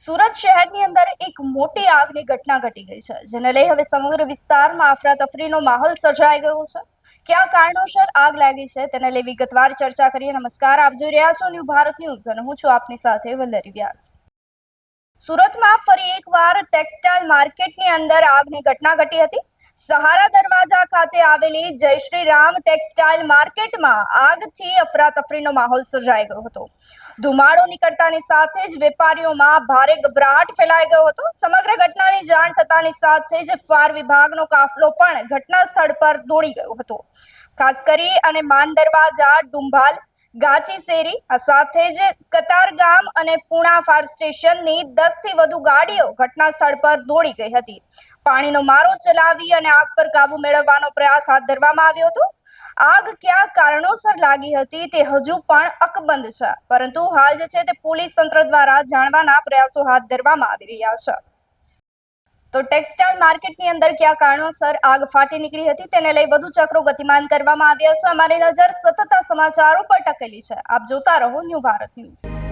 સુરત શહેરની અંદર એક મોટી આગની ઘટના ઘટી ગઈ છે, જેને લઈ હવે સમગ્ર વિસ્તારમાં અફરાતફરીનો માહોલ સર્જાઈ ગયો છે. કયા કારણોસર આગ લાગી છે તેને લઈ વિગતવાર ચર્ચા કરીએ. નમસ્કાર, આપ જોઈ રહ્યા છો ન્યૂ ભારત ન્યૂઝ અને હું છું આપની સાથે વલ્લરી વ્યાસ. સુરતમાં ફરી એકવાર ટેક્સટાઇલ માર્કેટની અંદર આગની ઘટના ઘટી હતી. સહારા દરવાજા ખાતે આવેલી જય શ્રી રામ ટેક્સટાઇલ માર્કેટમાં આગથી અફરાતફરીનો માહોલ સર્જાઈ ગયો હતો. ધુમાડો નીકળતાની સાથે જ વેપારીઓમાં ભારે ગભરાટ ફેલાઈ ગયો હતો. સમગ્ર ઘટનાની જાણ થતાની સાથે જ ફાયર વિભાગનો કાફલો પણ ઘટના સ્થળ પર દોડી ગયો હતો. ખાસ કરી અને માન દરવાજા, ડુંભાલ, ગાચી શેરી, આ સાથે જ કતારગામ અને પુણા ફાયર સ્ટેશનની 10 થી વધુ ગાડીઓ ઘટના સ્થળ પર દોડી ગઈ હતી. પાણીનો મારો ચલાવી અને આગ પર કાબુ મેળવવાનો પ્રયાસ હાથ ધરવામાં આવ્યો હતો. આગ કયા કારણોસર લાગી હતી તે હજુ પણ અકબંધ છે, પરંતુ હાલ જે છે તે પોલીસ તંત્ર દ્વારા જાણવાના પ્રયાસો હાથ ધરવામાં આવી રહ્યા છે. તો ટેક્સટાઇલ માર્કેટની અંદર કયા કારણોસર આગ ફાટી નીકળી હતી તેને લઈ વધુ ચક્રો ગતિમાન કરવામાં આવ્યા છે. અમારી નજર સતત સમાચારો પર ટકેલી છે. આપ જોતા રહો ન્યૂ ભારત ન્યૂઝ.